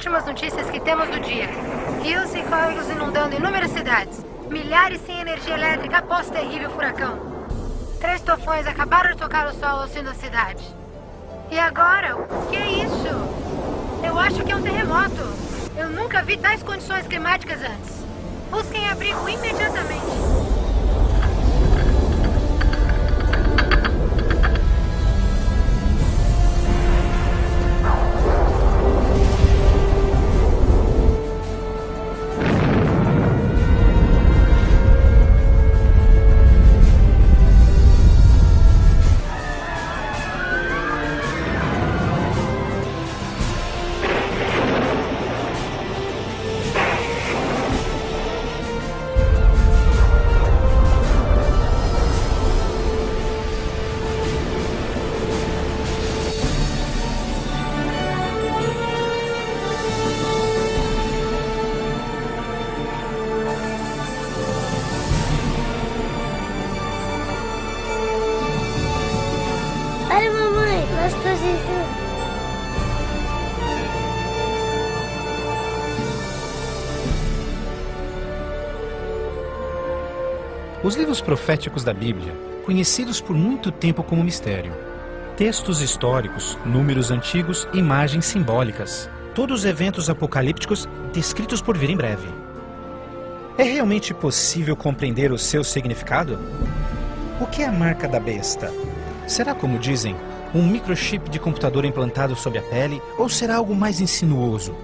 últimas notícias que temos do dia. Rios e córregos inundando inúmeras cidades. Milhares sem energia elétrica após terrível furacão. 3 tufões acabaram de tocar o solo ao sul da cidade. E agora? O que é isso? Eu acho que é um terremoto. Eu nunca vi tais condições climáticas antes. Busquem abrigo imediatamente. Os livros proféticos da Bíblia, conhecidos por muito tempo como mistério. Textos históricos, números antigos, imagens simbólicas. Todos eventos apocalípticos descritos por vir em breve. É realmente possível compreender o seu significado? O que é a marca da besta? Será, como dizem, um microchip de computador implantado sob a pele? Ou será algo mais insinuoso?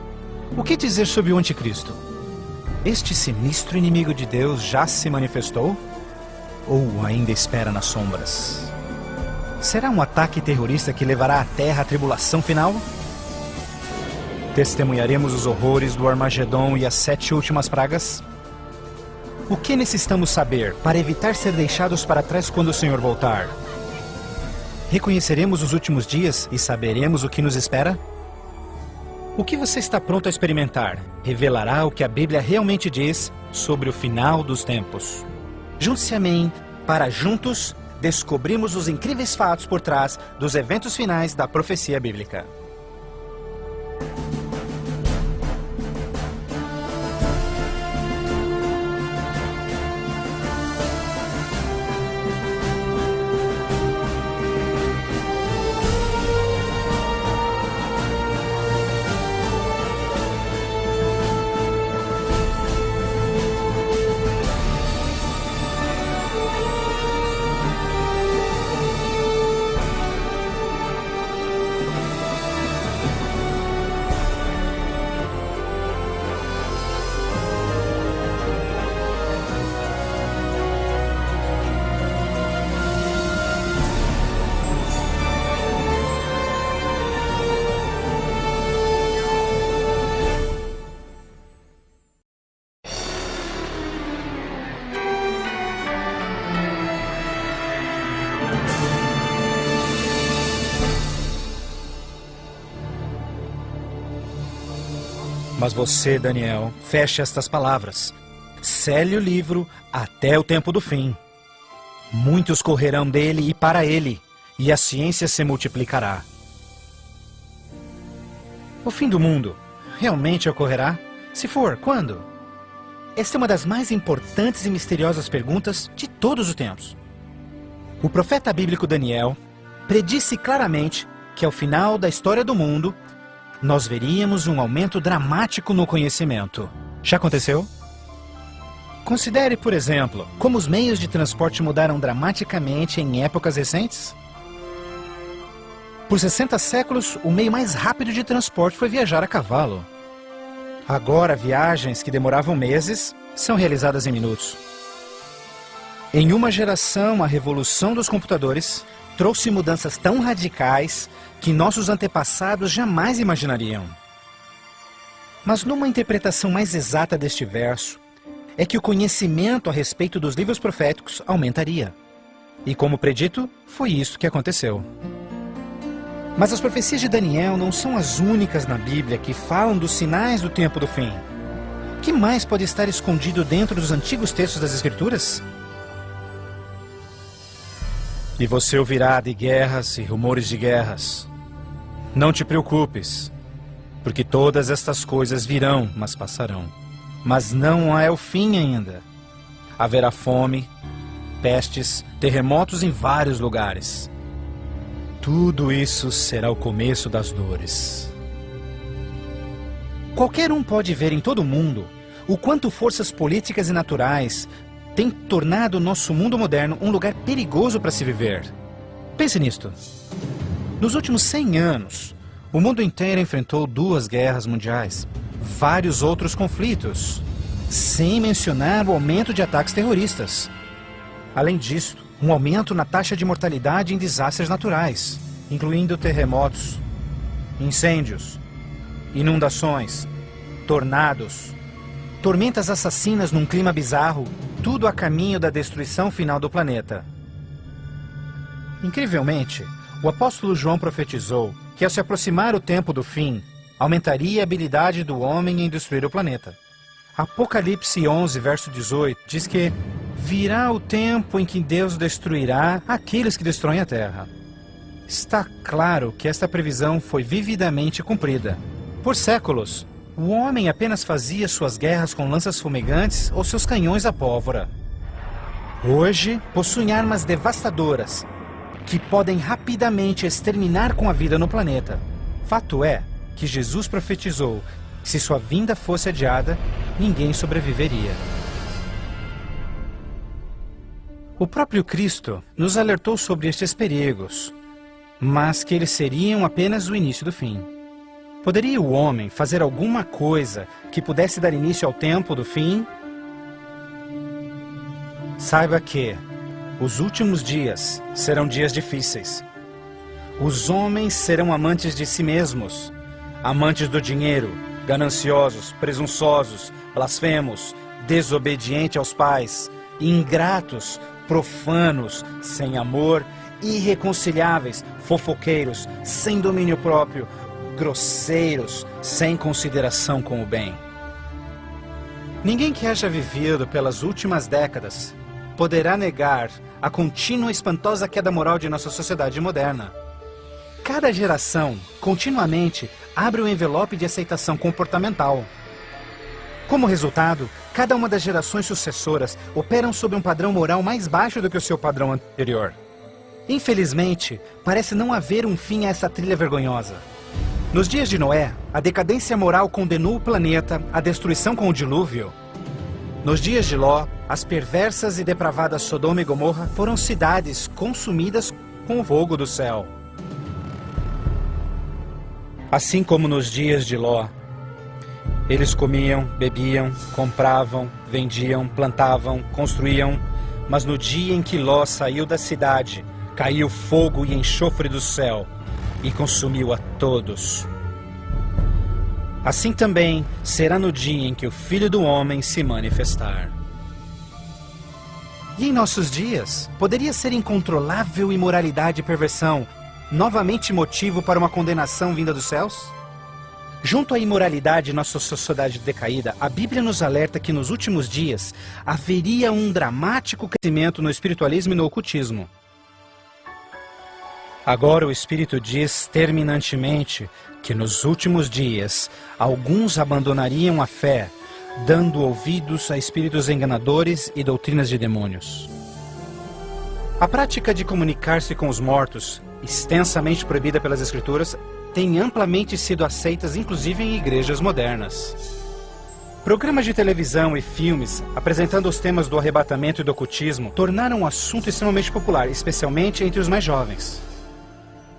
O que dizer sobre o anticristo? Este sinistro inimigo de Deus já se manifestou? Ou ainda espera nas sombras? Será um ataque terrorista que levará a Terra à tribulação final? Testemunharemos os horrores do Armagedon e as 7 últimas pragas? O que necessitamos saber para evitar ser deixados para trás quando o Senhor voltar? Reconheceremos os últimos dias e saberemos o que nos espera? O que você está pronto a experimentar revelará o que a Bíblia realmente diz sobre o final dos tempos. Junte-se a mim para juntos descobrirmos os incríveis fatos por trás dos eventos finais da profecia bíblica. Mas você, Daniel, feche estas palavras. Cele o livro até o tempo do fim. Muitos correrão dele e para ele, e a ciência se multiplicará. O fim do mundo realmente ocorrerá? Se for, quando? Esta é uma das mais importantes e misteriosas perguntas de todos os tempos. O profeta bíblico Daniel predisse claramente que ao final da história do mundo, nós veríamos um aumento dramático no conhecimento. Já aconteceu? Considere, por exemplo, como os meios de transporte mudaram dramaticamente em épocas recentes. Por 60 séculos, o meio mais rápido de transporte foi viajar a cavalo. Agora, viagens que demoravam meses são realizadas em minutos. Em uma geração, a revolução dos computadores trouxe mudanças tão radicais que nossos antepassados jamais imaginariam. Mas numa interpretação mais exata deste verso, é que o conhecimento a respeito dos livros proféticos aumentaria. E como predito, foi isso que aconteceu. Mas as profecias de Daniel não são as únicas na Bíblia que falam dos sinais do tempo do fim. O que mais pode estar escondido dentro dos antigos textos das Escrituras? E você ouvirá de guerras e rumores de guerras. Não te preocupes. porque todas estas coisas virão, mas passarão. Mas não é o fim ainda. Haverá fome, pestes, terremotos em vários lugares. Tudo isso será o começo das dores. Qualquer um pode ver em todo o mundo o quanto forças políticas e naturais têm tornado o nosso mundo moderno um lugar perigoso para se viver. Pense nisto. Nos últimos 100 anos, o mundo inteiro enfrentou 2 guerras mundiais, vários outros conflitos, sem mencionar o aumento de ataques terroristas. Além disso, um aumento na taxa de mortalidade em desastres naturais, incluindo terremotos, incêndios, inundações, tornados, tormentas assassinas num clima bizarro, tudo a caminho da destruição final do planeta. Incrivelmente, o apóstolo João profetizou que ao se aproximar o tempo do fim, aumentaria a habilidade do homem em destruir o planeta. Apocalipse 11, verso 18, diz que virá o tempo em que Deus destruirá aqueles que destroem a terra. Está claro que esta previsão foi vividamente cumprida. Por séculos, o homem apenas fazia suas guerras com lanças fumegantes ou seus canhões à pólvora. Hoje, possuem armas devastadoras que podem rapidamente exterminar com a vida no planeta. Fato é que Jesus profetizou que se sua vinda fosse adiada, ninguém sobreviveria. O próprio Cristo nos alertou sobre estes perigos, mas que eles seriam apenas o início do fim. Poderia o homem fazer alguma coisa que pudesse dar início ao tempo do fim? Saiba que os últimos dias serão dias difíceis. Os homens serão amantes de si mesmos, amantes do dinheiro, gananciosos, presunçosos, blasfemos, desobedientes aos pais, ingratos, profanos, sem amor, irreconciliáveis, fofoqueiros, sem domínio próprio, grosseiros, sem consideração com o bem. Ninguém que haja vivido pelas últimas décadas poderá negar a contínua e espantosa queda moral de nossa sociedade moderna. Cada geração, continuamente, abre um envelope de aceitação comportamental. Como resultado, cada uma das gerações sucessoras operam sob um padrão moral mais baixo do que o seu padrão anterior. Infelizmente, parece não haver um fim a essa trilha vergonhosa. Nos dias de Noé, a decadência moral condenou o planeta à destruição com o dilúvio. Nos dias de Ló, as perversas e depravadas Sodoma e Gomorra foram cidades consumidas com o fogo do céu. Assim como nos dias de Ló, eles comiam, bebiam, compravam, vendiam, plantavam, construíam, mas no dia em que Ló saiu da cidade, caiu fogo e enxofre do céu e consumiu a todos. Assim também será no dia em que o Filho do Homem se manifestar. E em nossos dias, poderia ser incontrolável imoralidade e perversão novamente motivo para uma condenação vinda dos céus? Junto à imoralidade em nossa sociedade decaída, a Bíblia nos alerta que nos últimos dias haveria um dramático crescimento no espiritualismo e no ocultismo. Agora o Espírito diz terminantemente que nos últimos dias alguns abandonariam a fé, dando ouvidos a espíritos enganadores e doutrinas de demônios. A prática de comunicar-se com os mortos, extensamente proibida pelas Escrituras, tem amplamente sido aceitas inclusive em igrejas modernas. Programas de televisão e filmes apresentando os temas do arrebatamento e do ocultismo tornaram um assunto extremamente popular, especialmente entre os mais jovens.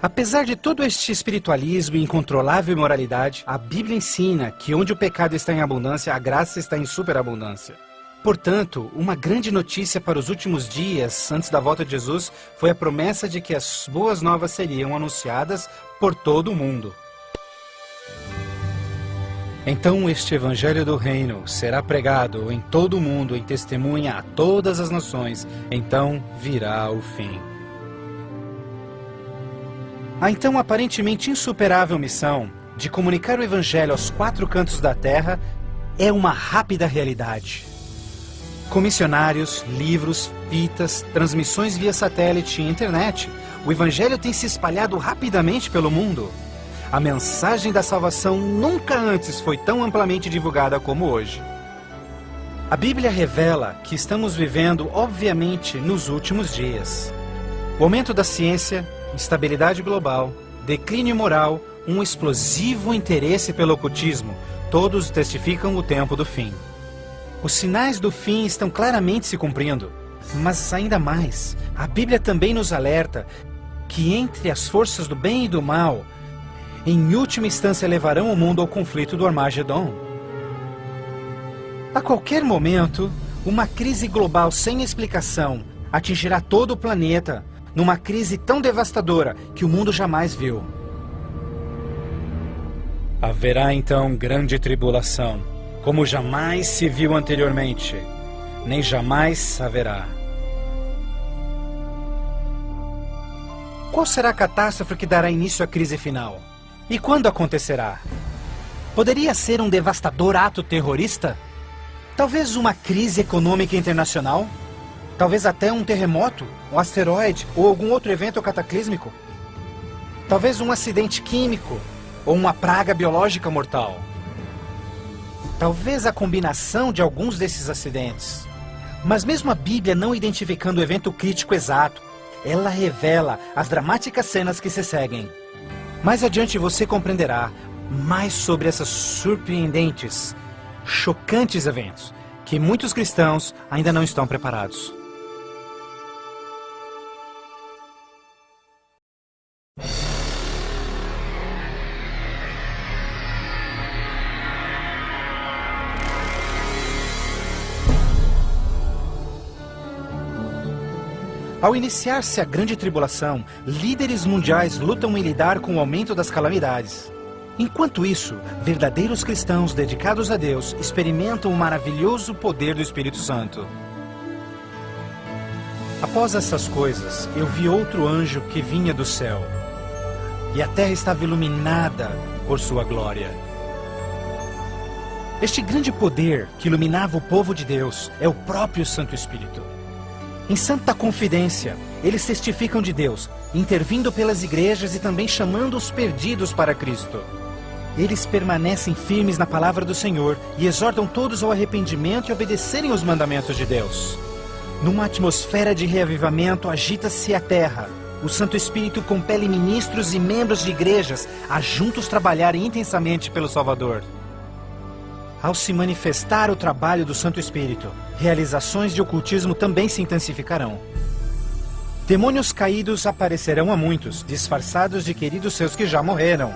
Apesar de todo este espiritualismo e incontrolável imoralidade, a Bíblia ensina que onde o pecado está em abundância, a graça está em superabundância. Portanto, uma grande notícia para os últimos dias, antes da volta de Jesus, foi a promessa de que as boas novas seriam anunciadas por todo o mundo. Então este evangelho do reino será pregado em todo o mundo em testemunha a todas as nações, então virá o fim. A então aparentemente insuperável missão de comunicar o evangelho aos 4 cantos da terra é uma rápida realidade. Com missionários, livros, fitas, transmissões via satélite e internet, o evangelho tem se espalhado rapidamente pelo mundo. a mensagem da salvação nunca antes foi tão amplamente divulgada como hoje. A Bíblia revela que estamos vivendo, obviamente, nos últimos dias. O aumento da ciência, instabilidade global, declínio moral, um explosivo interesse pelo ocultismo, todos testificam o tempo do fim. Os sinais do fim estão claramente se cumprindo, mas ainda mais, a Bíblia também nos alerta que entre as forças do bem e do mal, em última instância levarão o mundo ao conflito do Armagedon. A qualquer momento, uma crise global sem explicação atingirá todo o planeta, numa crise tão devastadora que o mundo jamais viu. Haverá então grande tribulação, como jamais se viu anteriormente, nem jamais haverá. Qual será a catástrofe que dará início à crise final? E quando acontecerá? Poderia ser um devastador ato terrorista? Talvez uma crise econômica internacional? Talvez até um terremoto, um asteroide ou algum outro evento cataclísmico? Talvez um acidente químico ou uma praga biológica mortal? Talvez a combinação de alguns desses acidentes. Mas mesmo a Bíblia não identificando o evento crítico exato, ela revela as dramáticas cenas que se seguem. Mais adiante você compreenderá mais sobre essas surpreendentes, chocantes eventos que muitos cristãos ainda não estão preparados. Ao iniciar-se a grande tribulação, líderes mundiais lutam em lidar com o aumento das calamidades. Enquanto isso, verdadeiros cristãos dedicados a Deus experimentam o maravilhoso poder do Espírito Santo. Após essas coisas, eu vi outro anjo que vinha do céu, e a terra estava iluminada por sua glória. Este grande poder que iluminava o povo de Deus é o próprio Santo Espírito. Em santa confidência, eles testificam de Deus, intervindo pelas igrejas e também chamando os perdidos para Cristo. Eles permanecem firmes na palavra do Senhor e exortam todos ao arrependimento e obedecerem os mandamentos de Deus. Numa atmosfera de reavivamento, agita-se a terra. O Santo Espírito compele ministros e membros de igrejas a juntos trabalharem intensamente pelo Salvador. Ao se manifestar o trabalho do Santo Espírito, realizações de ocultismo também se intensificarão. Demônios caídos aparecerão a muitos, disfarçados de queridos seus que já morreram,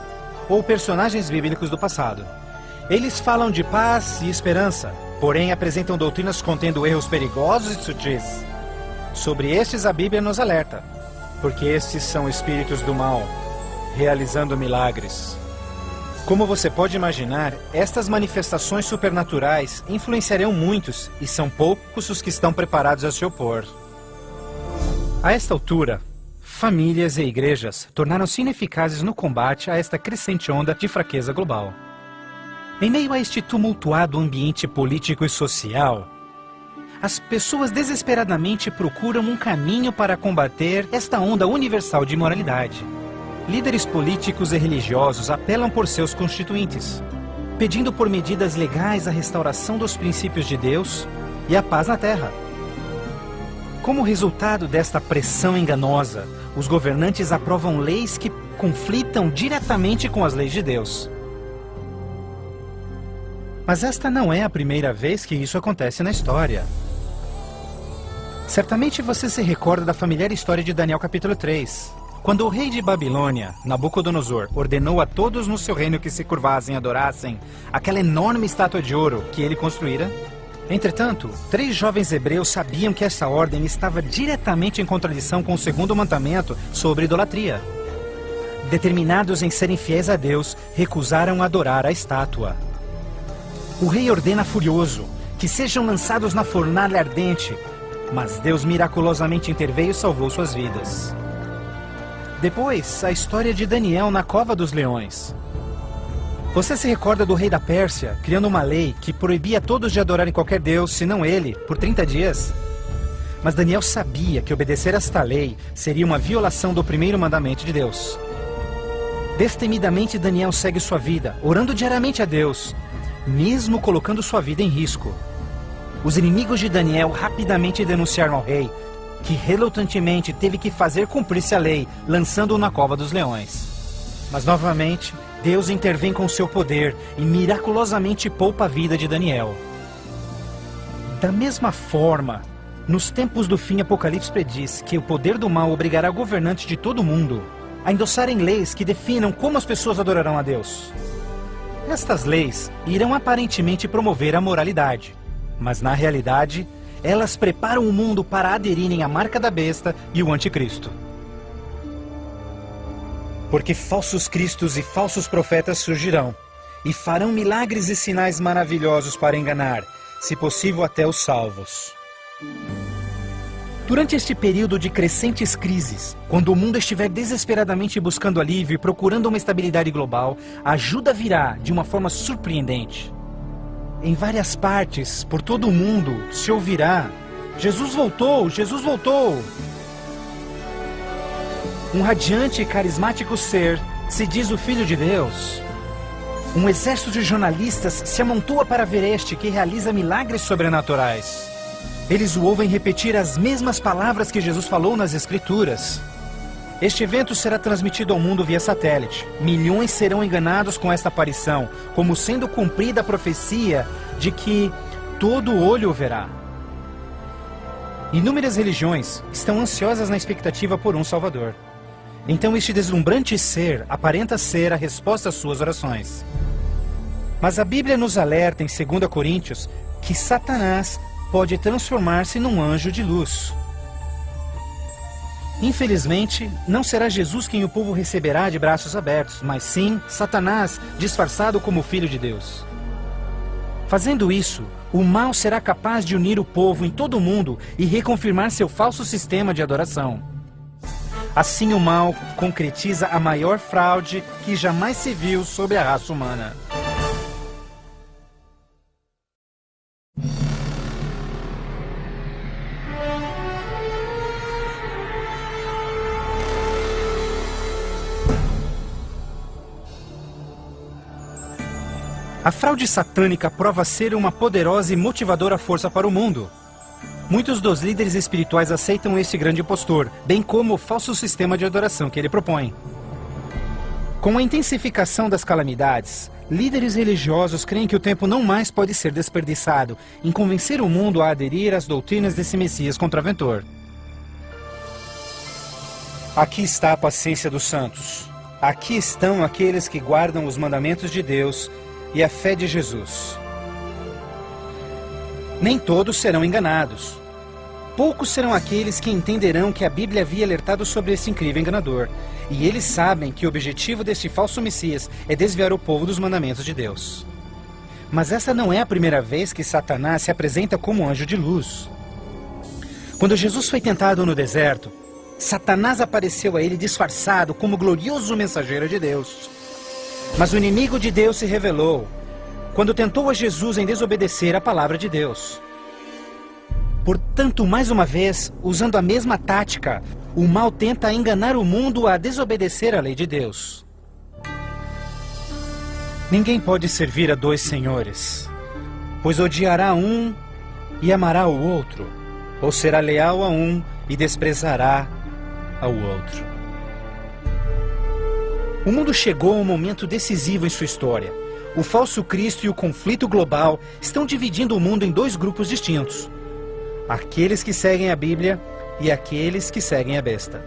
ou personagens bíblicos do passado. Eles falam de paz e esperança, porém apresentam doutrinas contendo erros perigosos e sutis. Sobre estes a Bíblia nos alerta, porque estes são espíritos do mal, realizando milagres. Como você pode imaginar, estas manifestações supernaturais influenciarão muitos e são poucos os que estão preparados a se opor. A esta altura, famílias e igrejas tornaram-se ineficazes no combate a esta crescente onda de fraqueza global. Em meio a este tumultuado ambiente político e social, as pessoas desesperadamente procuram um caminho para combater esta onda universal de imoralidade. Líderes políticos e religiosos apelam por seus constituintes, pedindo por medidas legais a restauração dos princípios de Deus e a paz na terra. Como resultado desta pressão enganosa, os governantes aprovam leis que conflitam diretamente com as leis de Deus. Mas esta não é a primeira vez que isso acontece na história. Certamente você se recorda da familiar história de Daniel capítulo 3. Quando o rei de Babilônia, Nabucodonosor, ordenou a todos no seu reino que se curvassem e adorassem aquela enorme estátua de ouro que ele construíra. Entretanto, 3 jovens hebreus sabiam que essa ordem estava diretamente em contradição com o segundo mandamento sobre idolatria. Determinados em serem fiéis a Deus, recusaram adorar a estátua. O rei ordena furioso que sejam lançados na fornalha ardente, mas Deus miraculosamente interveio e salvou suas vidas. Depois, a história de Daniel na cova dos leões. Você se recorda do rei da Pérsia, criando uma lei que proibia todos de adorarem qualquer deus, senão ele, por 30 dias? Mas Daniel sabia que obedecer esta lei seria uma violação do primeiro mandamento de Deus. Destemidamente, Daniel segue sua vida, orando diariamente a Deus, mesmo colocando sua vida em risco. Os inimigos de Daniel rapidamente denunciaram ao rei, que relutantemente teve que fazer cumprir-se a lei, lançando-o na cova dos leões. Mas novamente, Deus intervém com seu poder e miraculosamente poupa a vida de Daniel. Da mesma forma, nos tempos do fim, Apocalipse prediz que o poder do mal obrigará governantes de todo o mundo a endossarem leis que definam como as pessoas adorarão a Deus. Estas leis irão aparentemente promover a moralidade, mas na realidade, elas preparam o mundo para aderirem à marca da besta e o anticristo. Porque falsos cristos e falsos profetas surgirão e farão milagres e sinais maravilhosos para enganar, se possível até os salvos. Durante este período de crescentes crises, quando o mundo estiver desesperadamente buscando alívio e procurando uma estabilidade global, a ajuda virá de uma forma surpreendente. Em várias partes, por todo o mundo, se ouvirá: Jesus voltou! Jesus voltou! Um radiante e carismático ser se diz o Filho de Deus. Um exército de jornalistas se amontoa para ver este que realiza milagres sobrenaturais. Eles o ouvem repetir as mesmas palavras que Jesus falou nas Escrituras. Este evento será transmitido ao mundo via satélite. Milhões serão enganados com esta aparição, como sendo cumprida a profecia de que todo olho o verá. Inúmeras religiões estão ansiosas na expectativa por um Salvador. Então este deslumbrante ser aparenta ser a resposta às suas orações. Mas a Bíblia nos alerta em 2 Coríntios que Satanás pode transformar-se num anjo de luz. Infelizmente, não será Jesus quem o povo receberá de braços abertos, mas sim Satanás, disfarçado como Filho de Deus. Fazendo isso, o mal será capaz de unir o povo em todo o mundo e reconfirmar seu falso sistema de adoração. Assim, o mal concretiza a maior fraude que jamais se viu sobre a raça humana. A fraude satânica prova ser uma poderosa e motivadora força para o mundo. Muitos dos líderes espirituais aceitam este grande impostor, bem como o falso sistema de adoração que ele propõe. Com a intensificação das calamidades, líderes religiosos creem que o tempo não mais pode ser desperdiçado em convencer o mundo a aderir às doutrinas desse Messias contraventor. Aqui está a paciência dos santos. Aqui estão aqueles que guardam os mandamentos de Deus e a fé de Jesus. Nem todos serão enganados. Poucos serão aqueles que entenderão que a Bíblia havia alertado sobre esse incrível enganador. E eles sabem que o objetivo deste falso Messias é desviar o povo dos mandamentos de Deus. Mas essa não é a primeira vez que Satanás se apresenta como anjo de luz. Quando Jesus foi tentado no deserto, Satanás apareceu a ele disfarçado como glorioso mensageiro de Deus. Mas o inimigo de Deus se revelou quando tentou a Jesus em desobedecer a palavra de Deus. Portanto, mais uma vez, usando a mesma tática, o mal tenta enganar o mundo a desobedecer a lei de Deus. Ninguém pode servir a dois senhores, pois odiará um e amará o outro, ou será leal a um e desprezará ao outro. O mundo chegou a um momento decisivo em sua história. O falso Cristo e o conflito global estão dividindo o mundo em dois grupos distintos: aqueles que seguem a Bíblia e aqueles que seguem a besta.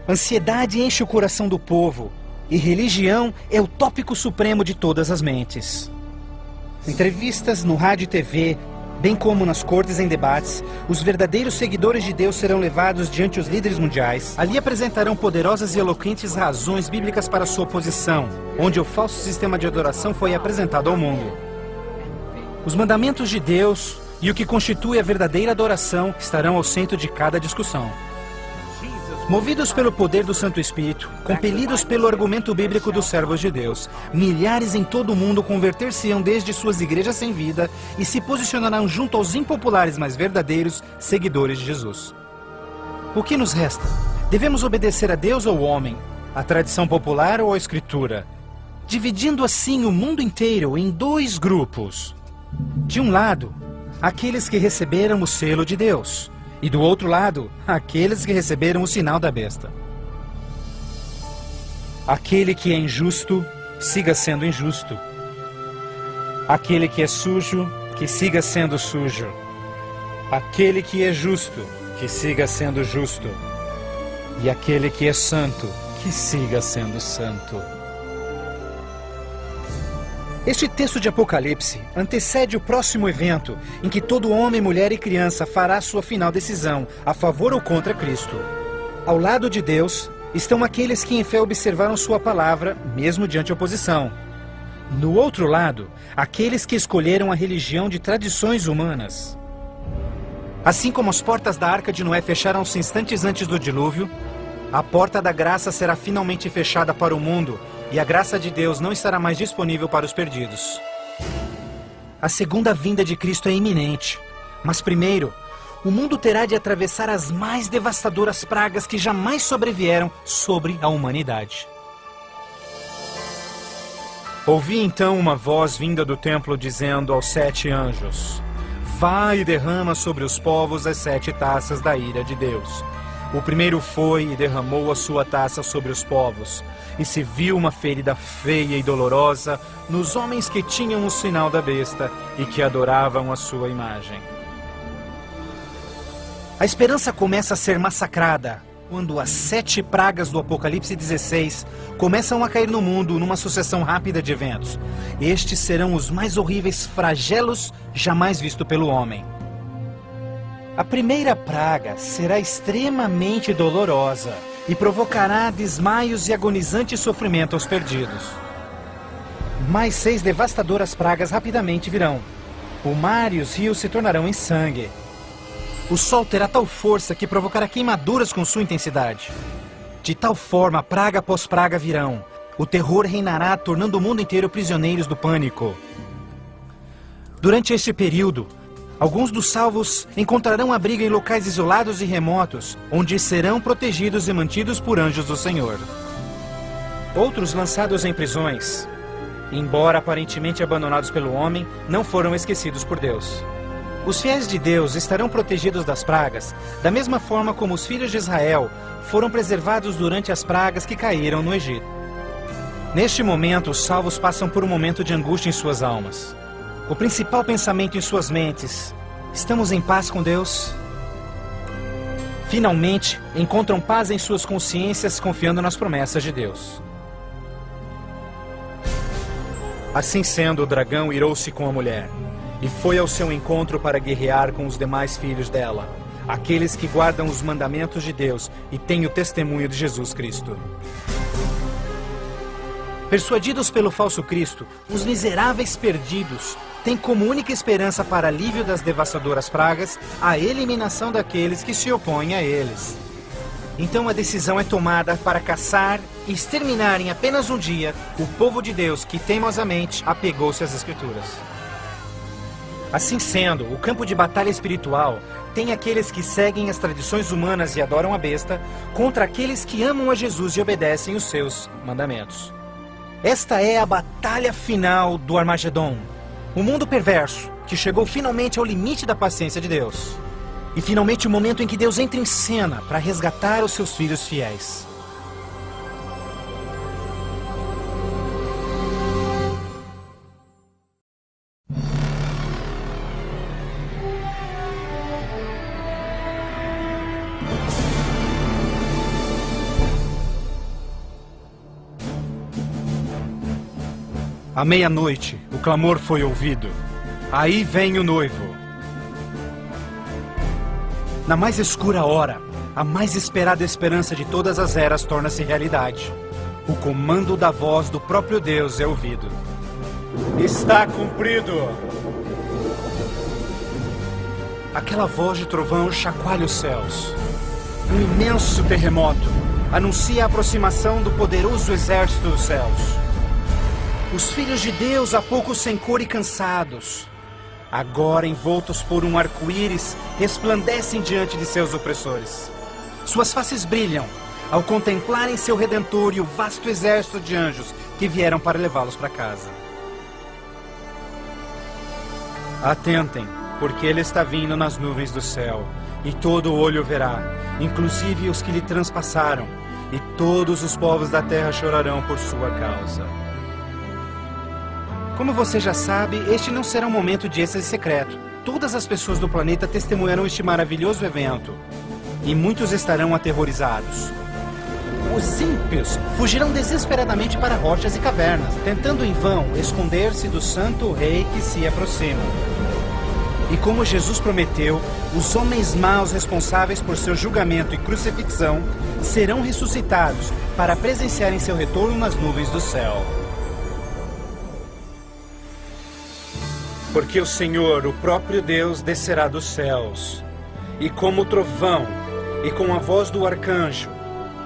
Ansiedade enche o coração do povo e religião é o tópico supremo de todas as mentes. Entrevistas no rádio e TV, bem como nas cortes em debates, os verdadeiros seguidores de Deus serão levados diante os líderes mundiais. Ali apresentarão poderosas e eloquentes razões bíblicas para sua oposição, onde o falso sistema de adoração foi apresentado ao mundo. Os mandamentos de Deus e o que constitui a verdadeira adoração estarão ao centro de cada discussão. Movidos pelo poder do Santo Espírito, compelidos pelo argumento bíblico dos servos de Deus, milhares em todo o mundo converter-se-ão desde suas igrejas sem vida e se posicionarão junto aos impopulares, mas verdadeiros seguidores de Jesus. O que nos resta? Devemos obedecer a Deus ou ao homem? A tradição popular ou a escritura? Dividindo assim o mundo inteiro em dois grupos. De um lado, aqueles que receberam o selo de Deus. E do outro lado, aqueles que receberam o sinal da besta. Aquele que é injusto, siga sendo injusto. Aquele que é sujo, que siga sendo sujo. Aquele que é justo, que siga sendo justo. E aquele que é santo, que siga sendo santo. Este texto de Apocalipse antecede o próximo evento em que todo homem, mulher e criança fará sua final decisão, a favor ou contra Cristo. Ao lado de Deus estão aqueles que em fé observaram sua palavra, mesmo diante oposição. No outro lado, aqueles que escolheram a religião de tradições humanas. Assim como as portas da Arca de Noé fecharam-se instantes antes do dilúvio, a porta da graça será finalmente fechada para o mundo e a graça de Deus não estará mais disponível para os perdidos. A segunda vinda de Cristo é iminente, mas primeiro, o mundo terá de atravessar as mais devastadoras pragas que jamais sobrevieram sobre a humanidade. Ouvi então uma voz vinda do templo dizendo aos 7 anjos: Vai e derrama sobre os povos as 7 taças da ira de Deus. O primeiro foi e derramou a sua taça sobre os povos, e se viu uma ferida feia e dolorosa nos homens que tinham o sinal da besta e que adoravam a sua imagem. A esperança começa a ser massacrada quando as 7 pragas do Apocalipse 16 começam a cair no mundo numa sucessão rápida de eventos. Estes serão os mais horríveis flagelos jamais vistos pelo homem. A primeira praga será extremamente dolorosa e provocará desmaios e agonizante sofrimento aos perdidos. Mais 6 devastadoras pragas rapidamente virão. O mar e os rios se tornarão em sangue. O sol terá tal força que provocará queimaduras com sua intensidade. De tal forma, praga após praga virão. O terror reinará, tornando o mundo inteiro prisioneiros do pânico. Durante este período, alguns dos salvos encontrarão abrigo em locais isolados e remotos, onde serão protegidos e mantidos por anjos do Senhor. Outros, lançados em prisões, embora aparentemente abandonados pelo homem, não foram esquecidos por Deus. Os fiéis de Deus estarão protegidos das pragas, da mesma forma como os filhos de Israel foram preservados durante as pragas que caíram no Egito. Neste momento, os salvos passam por um momento de angústia em suas almas. O principal pensamento em suas mentes: estamos em paz com Deus? Finalmente, encontram paz em suas consciências, confiando nas promessas de Deus. Assim sendo, o dragão irou-se com a mulher e foi ao seu encontro para guerrear com os demais filhos dela, aqueles que guardam os mandamentos de Deus e têm o testemunho de Jesus Cristo. Persuadidos pelo falso Cristo, os miseráveis perdidos têm como única esperança para alívio das devastadoras pragas a eliminação daqueles que se opõem a eles. Então a decisão é tomada para caçar e exterminar em apenas um dia o povo de Deus que teimosamente apegou-se às Escrituras. Assim sendo, o campo de batalha espiritual tem aqueles que seguem as tradições humanas e adoram a besta contra aqueles que amam a Jesus e obedecem os seus mandamentos. Esta é a batalha final do Armagedon, o mundo perverso que chegou finalmente ao limite da paciência de Deus. E finalmente o momento em que Deus entra em cena para resgatar os seus filhos fiéis. À meia-noite, o clamor foi ouvido. Aí vem o noivo. Na mais escura hora, a mais esperada esperança de todas as eras torna-se realidade. O comando da voz do próprio Deus é ouvido. Está cumprido! Aquela voz de trovão chacoalha os céus. Um imenso terremoto anuncia a aproximação do poderoso exército dos céus. Os filhos de Deus, há pouco sem cor e cansados, agora envoltos por um arco-íris, resplandecem diante de seus opressores. Suas faces brilham, ao contemplarem seu Redentor e o vasto exército de anjos que vieram para levá-los para casa. Atentem, porque ele está vindo nas nuvens do céu, e todo olho verá, inclusive os que lhe transpassaram, e todos os povos da terra chorarão por sua causa. Como você já sabe, este não será um momento de êxtase secreto. Todas as pessoas do planeta testemunharão este maravilhoso evento, e muitos estarão aterrorizados. Os ímpios fugirão desesperadamente para rochas e cavernas, tentando em vão esconder-se do santo rei que se aproxima. E como Jesus prometeu, os homens maus responsáveis por seu julgamento e crucifixão serão ressuscitados para presenciarem seu retorno nas nuvens do céu. Porque o Senhor, o próprio Deus, descerá dos céus, e como trovão, e com a voz do arcanjo,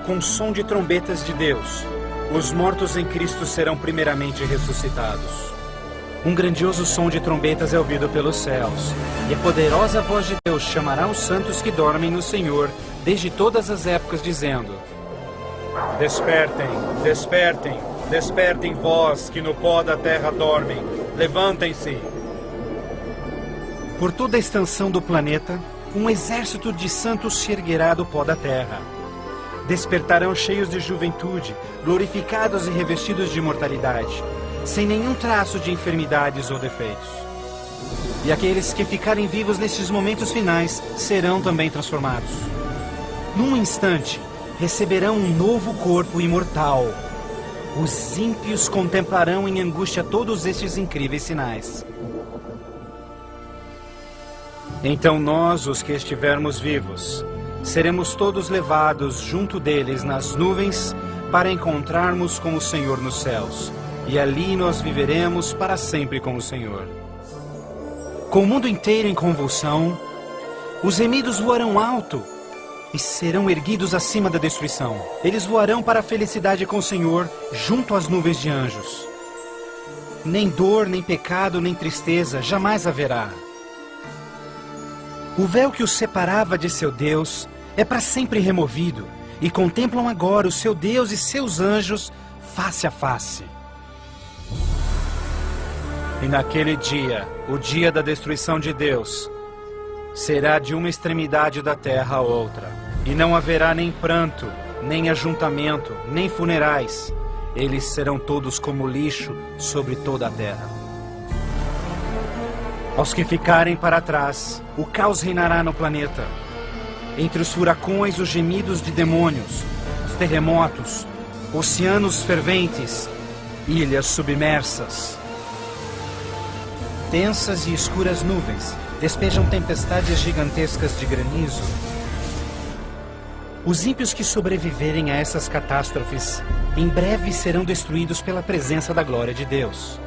com som de trombetas de Deus, os mortos em Cristo serão primeiramente ressuscitados. Um grandioso som de trombetas é ouvido pelos céus, e a poderosa voz de Deus chamará os santos que dormem no Senhor desde todas as épocas, dizendo: Despertem, despertem, despertem vós que no pó da terra dormem, levantem-se. Por toda a extensão do planeta, um exército de santos se erguerá do pó da terra. Despertarão cheios de juventude, glorificados e revestidos de imortalidade, sem nenhum traço de enfermidades ou defeitos. E aqueles que ficarem vivos nestes momentos finais serão também transformados. Num instante, receberão um novo corpo imortal. Os ímpios contemplarão em angústia todos estes incríveis sinais. Então nós, os que estivermos vivos, seremos todos levados junto deles nas nuvens para encontrarmos com o Senhor nos céus. E ali nós viveremos para sempre com o Senhor. Com o mundo inteiro em convulsão, os remidos voarão alto e serão erguidos acima da destruição. Eles voarão para a felicidade com o Senhor junto às nuvens de anjos. Nem dor, nem pecado, nem tristeza jamais haverá. O véu que os separava de seu Deus é para sempre removido, e contemplam agora o seu Deus e seus anjos face a face. E naquele dia, o dia da destruição de Deus, será de uma extremidade da terra a outra, e não haverá nem pranto, nem ajuntamento, nem funerais. Eles serão todos como lixo sobre toda a terra. Aos que ficarem para trás, o caos reinará no planeta. Entre os furacões, os gemidos de demônios, os terremotos, oceanos ferventes, ilhas submersas. Densas e escuras nuvens despejam tempestades gigantescas de granizo. Os ímpios que sobreviverem a essas catástrofes, em breve serão destruídos pela presença da glória de Deus.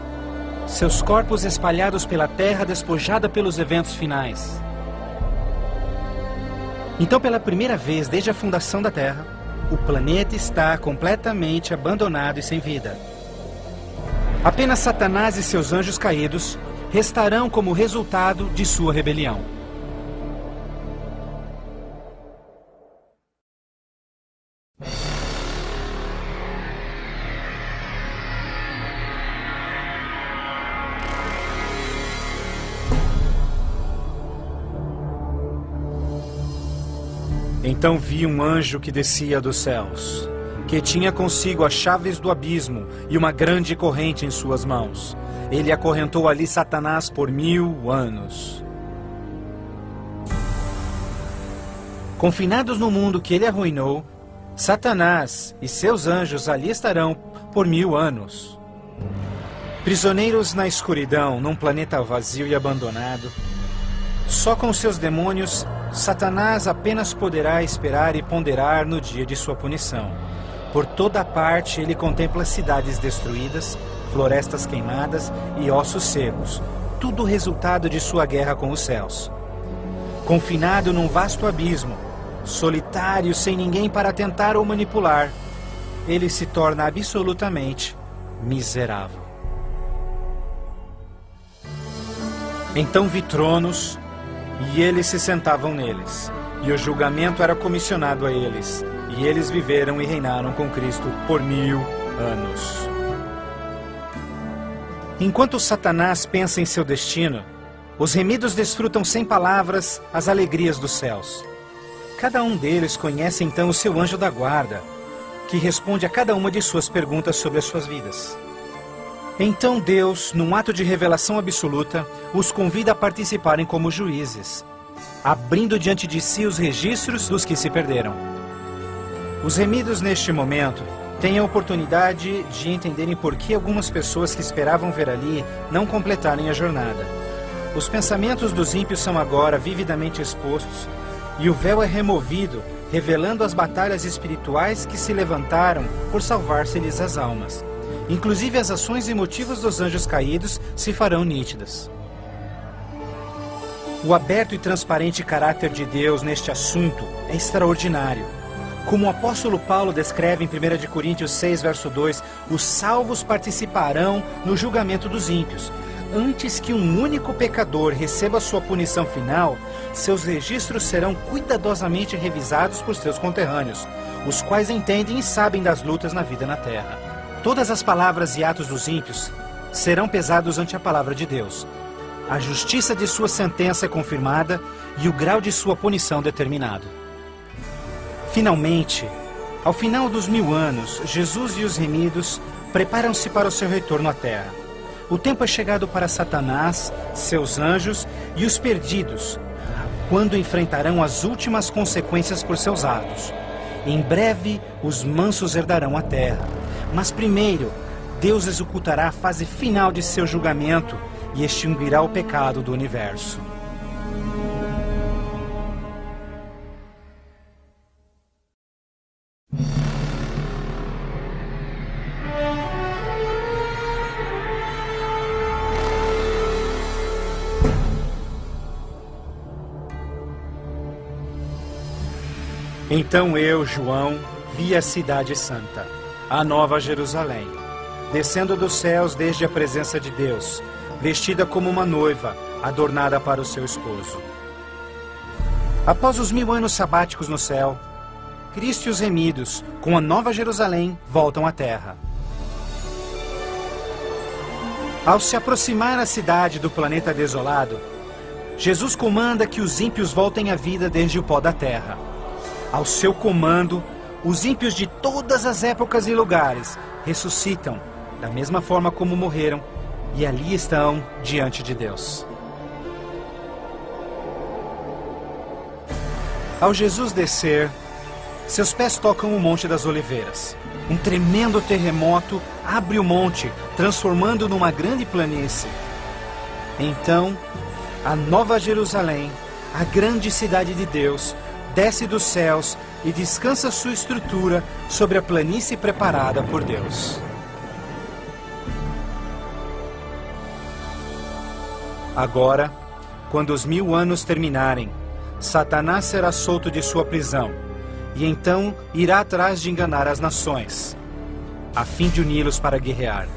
Seus corpos espalhados pela terra despojada pelos eventos finais. Então, pela primeira vez desde a fundação da Terra, o planeta está completamente abandonado e sem vida. Apenas Satanás e seus anjos caídos restarão como resultado de sua rebelião. Então vi um anjo que descia dos céus, que tinha consigo as chaves do abismo e uma grande corrente em suas mãos. Ele acorrentou ali Satanás por 1000 anos. Confinados no mundo que ele arruinou, Satanás e seus anjos ali estarão por 1000 anos. Prisioneiros na escuridão, num planeta vazio e abandonado, só com seus demônios, Satanás apenas poderá esperar e ponderar no dia de sua punição. Por toda parte ele contempla cidades destruídas, florestas queimadas e ossos secos, tudo resultado de sua guerra com os céus. Confinado num vasto abismo, solitário, sem ninguém para tentar ou manipular, ele se torna absolutamente miserável. Então vi tronos, e eles se sentavam neles, e o julgamento era comissionado a eles. E eles viveram e reinaram com Cristo por 1000 anos. Enquanto Satanás pensa em seu destino, os remidos desfrutam sem palavras as alegrias dos céus. Cada um deles conhece então o seu anjo da guarda, que responde a cada uma de suas perguntas sobre as suas vidas. Então Deus, num ato de revelação absoluta, os convida a participarem como juízes, abrindo diante de si os registros dos que se perderam. Os remidos neste momento têm a oportunidade de entenderem por que algumas pessoas que esperavam ver ali não completarem a jornada. Os pensamentos dos ímpios são agora vividamente expostos e o véu é removido, revelando as batalhas espirituais que se levantaram por salvar-se-lhes as almas. Inclusive as ações e motivos dos anjos caídos se farão nítidas. O aberto e transparente caráter de Deus neste assunto é extraordinário. Como o apóstolo Paulo descreve em 1 Coríntios 6, verso 2, os salvos participarão no julgamento dos ímpios. Antes que um único pecador receba sua punição final, seus registros serão cuidadosamente revisados por seus conterrâneos, os quais entendem e sabem das lutas na vida na terra. Todas as palavras e atos dos ímpios serão pesados ante a palavra de Deus. A justiça de sua sentença é confirmada e o grau de sua punição determinado. Finalmente, ao final dos 1000 anos, Jesus e os remidos preparam-se para o seu retorno à terra. O tempo é chegado para Satanás, seus anjos e os perdidos, quando enfrentarão as últimas consequências por seus atos. Em breve, os mansos herdarão a terra. Mas primeiro, Deus executará a fase final de seu julgamento e extinguirá o pecado do universo. Então eu, João, vi a cidade santa, a nova Jerusalém, descendo dos céus desde a presença de Deus, vestida como uma noiva, adornada para o seu esposo. Após os 1000 anos sabáticos no céu, Cristo e os remidos, com a nova Jerusalém, voltam à terra. Ao se aproximar a cidade do planeta desolado, Jesus comanda que os ímpios voltem à vida desde o pó da terra. Ao seu comando, os ímpios de todas as épocas e lugares ressuscitam, da mesma forma como morreram, e ali estão diante de Deus. Ao Jesus descer, seus pés tocam o Monte das Oliveiras. Um tremendo terremoto abre o monte, transformando numa grande planície. Então, a nova Jerusalém, a grande cidade de Deus, desce dos céus e descansa sua estrutura sobre a planície preparada por Deus. Agora, quando os 1000 anos terminarem, Satanás será solto de sua prisão, e então irá atrás de enganar as nações, a fim de uni-los para guerrear.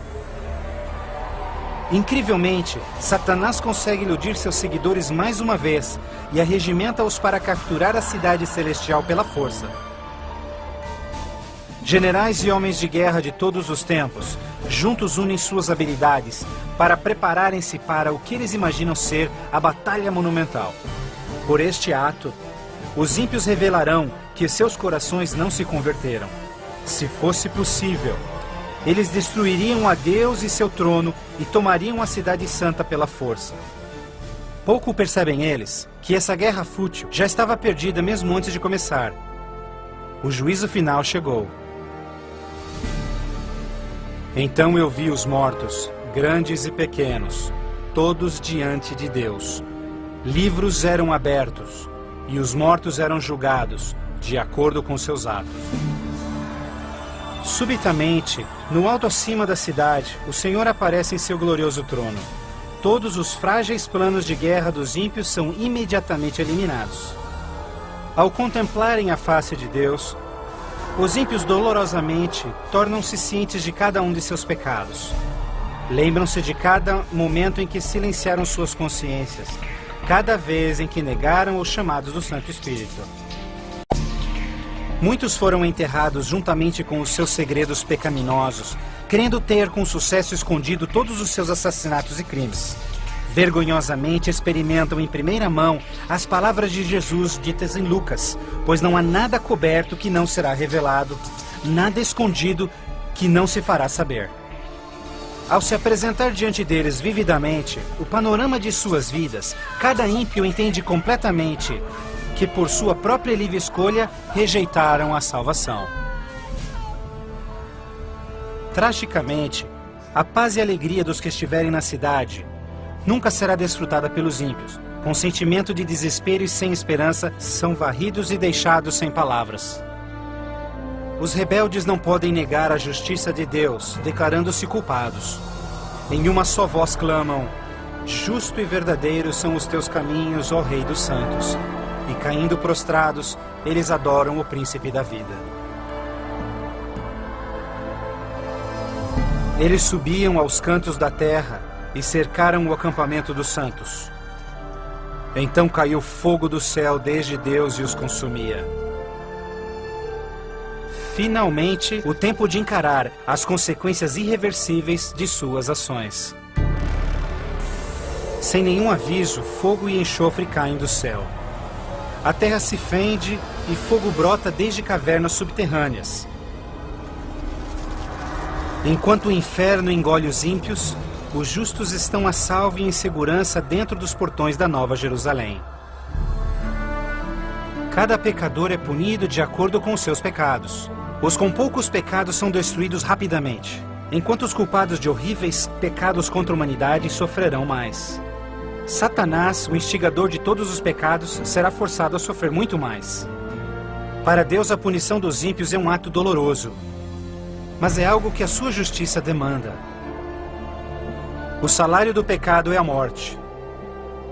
Incrivelmente, Satanás consegue iludir seus seguidores mais uma vez e arregimenta-os para capturar a cidade celestial pela força. Generais e homens de guerra de todos os tempos, juntos unem suas habilidades para prepararem-se para o que eles imaginam ser a batalha monumental. Por este ato, os ímpios revelarão que seus corações não se converteram. Se fosse possível, eles destruiriam a Deus e seu trono e tomariam a cidade santa pela força. Pouco percebem eles que essa guerra fútil já estava perdida mesmo antes de começar. O juízo final chegou. Então eu vi os mortos, grandes e pequenos, todos diante de Deus. Livros eram abertos, e os mortos eram julgados, de acordo com seus atos. Subitamente, no alto acima da cidade, o Senhor aparece em seu glorioso trono. Todos os frágeis planos de guerra dos ímpios são imediatamente eliminados. Ao contemplarem a face de Deus, os ímpios dolorosamente tornam-se cientes de cada um de seus pecados. Lembram-se de cada momento em que silenciaram suas consciências, cada vez em que negaram os chamados do Santo Espírito. Muitos foram enterrados juntamente com os seus segredos pecaminosos, querendo ter com sucesso escondido todos os seus assassinatos e crimes. Vergonhosamente experimentam em primeira mão as palavras de Jesus ditas em Lucas, pois não há nada coberto que não será revelado, nada escondido que não se fará saber. Ao se apresentar diante deles vividamente o panorama de suas vidas, cada ímpio entende completamente que por sua própria livre escolha rejeitaram a salvação. Tragicamente, a paz e alegria dos que estiverem na cidade nunca será desfrutada pelos ímpios. Com sentimento de desespero e sem esperança, são varridos e deixados sem palavras. Os rebeldes não podem negar a justiça de Deus, declarando-se culpados. Em uma só voz clamam: justo e verdadeiro são os teus caminhos, ó Rei dos Santos. E caindo prostrados, eles adoram o Príncipe da Vida. Eles subiam aos cantos da terra e cercaram o acampamento dos santos. Então caiu fogo do céu desde Deus e os consumia. Finalmente, o tempo de encarar as consequências irreversíveis de suas ações. Sem nenhum aviso, fogo e enxofre caem do céu. A terra se fende e fogo brota desde cavernas subterrâneas. Enquanto o inferno engole os ímpios, os justos estão a salvo e em segurança dentro dos portões da Nova Jerusalém. Cada pecador é punido de acordo com os seus pecados. Os com poucos pecados são destruídos rapidamente, enquanto os culpados de horríveis pecados contra a humanidade sofrerão mais. Satanás, o instigador de todos os pecados, será forçado a sofrer muito mais. Para Deus, a punição dos ímpios é um ato doloroso, mas é algo que a sua justiça demanda. O salário do pecado é a morte.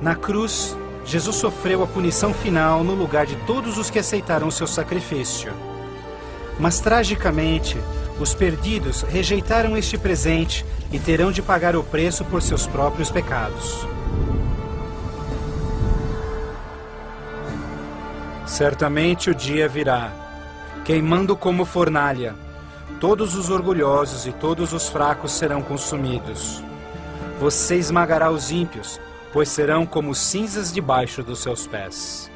Na cruz, Jesus sofreu a punição final no lugar de todos os que aceitaram o seu sacrifício. Mas, tragicamente, os perdidos rejeitaram este presente e terão de pagar o preço por seus próprios pecados. Certamente o dia virá, queimando como fornalha. Todos os orgulhosos e todos os fracos serão consumidos. Você esmagará os ímpios, pois serão como cinzas debaixo dos seus pés.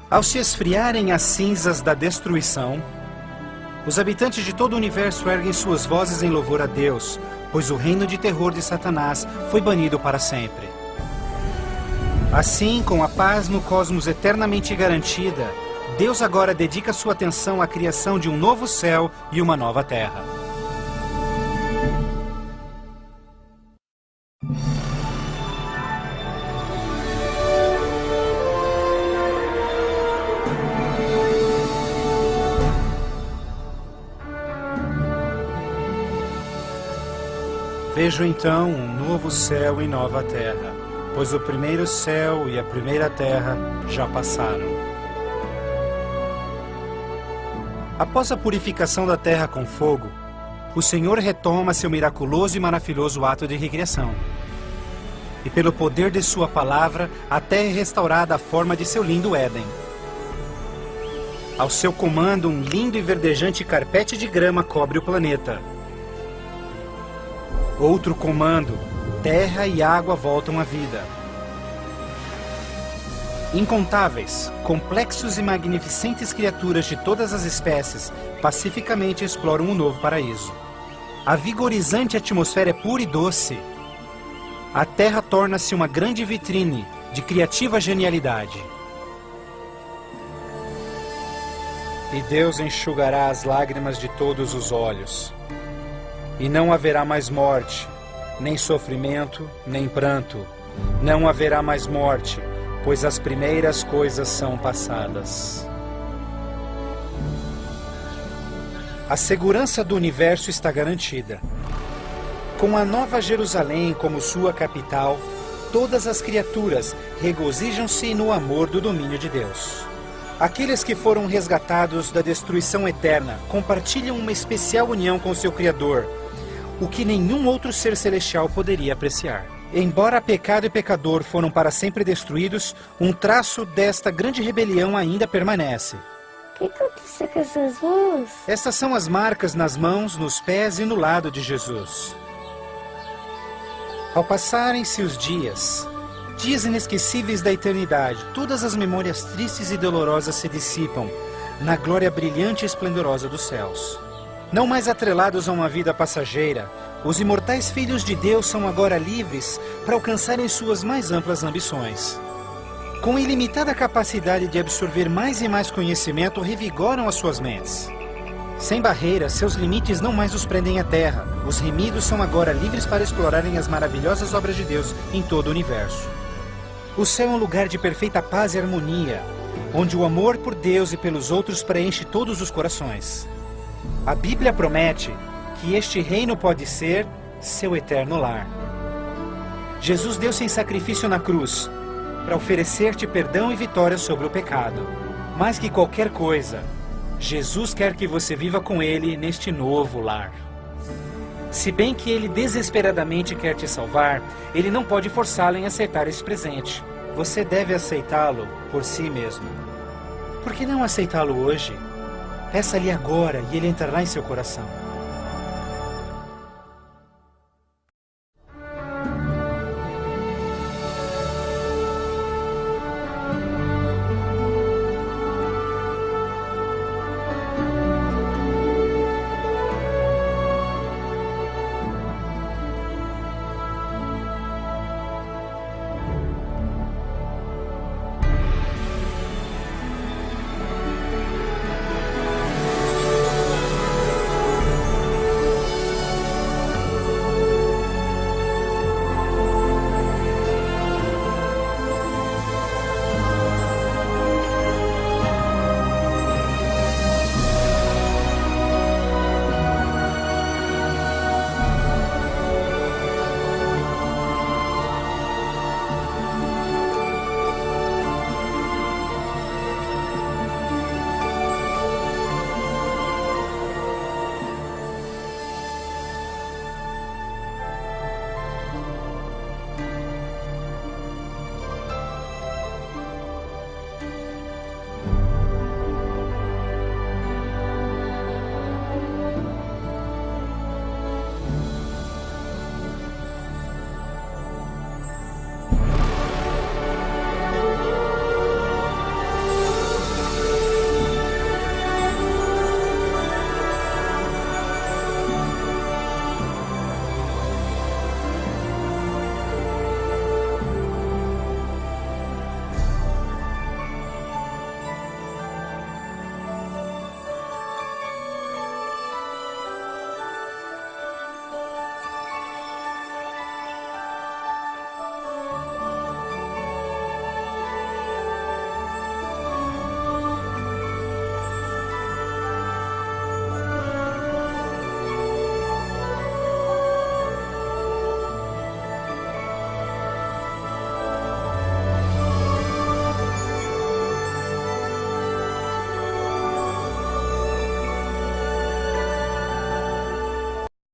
Ao se esfriarem as cinzas da destruição, os habitantes de todo o universo erguem suas vozes em louvor a Deus, pois o reino de terror de Satanás foi banido para sempre. Assim, com a paz no cosmos eternamente garantida, Deus agora dedica sua atenção à criação de um novo céu e uma nova terra. Vejo então um novo céu e nova terra, pois o primeiro céu e a primeira terra já passaram. Após a purificação da terra com fogo, o Senhor retoma seu miraculoso e maravilhoso ato de recriação. E pelo poder de sua palavra, a terra é restaurada à forma de seu lindo Éden. Ao seu comando, um lindo e verdejante carpete de grama cobre o planeta. Outro comando, terra e água voltam à vida. Incontáveis, complexos e magnificentes criaturas de todas as espécies pacificamente exploram um novo paraíso. A vigorizante atmosfera é pura e doce. A terra torna-se uma grande vitrine de criativa genialidade. E Deus enxugará as lágrimas de todos os olhos. E não haverá mais morte, nem sofrimento, nem pranto. Não haverá mais morte, pois as primeiras coisas são passadas. A segurança do universo está garantida. Com a Nova Jerusalém como sua capital, todas as criaturas regozijam-se no amor do domínio de Deus. Aqueles que foram resgatados da destruição eterna compartilham uma especial união com seu Criador, o que nenhum outro ser celestial poderia apreciar. Embora pecado e pecador foram para sempre destruídos, um traço desta grande rebelião ainda permanece. O que aconteceu com essas mãos? Estas são as marcas nas mãos, nos pés e no lado de Jesus. Ao passarem-se os dias, dias inesquecíveis da eternidade, todas as memórias tristes e dolorosas se dissipam na glória brilhante e esplendorosa dos céus. Não mais atrelados a uma vida passageira, os imortais filhos de Deus são agora livres para alcançarem suas mais amplas ambições. Com ilimitada capacidade de absorver mais e mais conhecimento, revigoram as suas mentes. Sem barreiras, seus limites não mais os prendem à terra. Os remidos são agora livres para explorarem as maravilhosas obras de Deus em todo o universo. O céu é um lugar de perfeita paz e harmonia, onde o amor por Deus e pelos outros preenche todos os corações. A Bíblia promete que este reino pode ser seu eterno lar. Jesus deu-se em sacrifício na cruz para oferecer-te perdão e vitória sobre o pecado. Mais que qualquer coisa, Jesus quer que você viva com Ele neste novo lar. Se bem que Ele desesperadamente quer te salvar, Ele não pode forçá-lo em aceitar este presente. Você deve aceitá-lo por si mesmo. Por que não aceitá-lo hoje? Peça-lhe agora e Ele entrará em seu coração.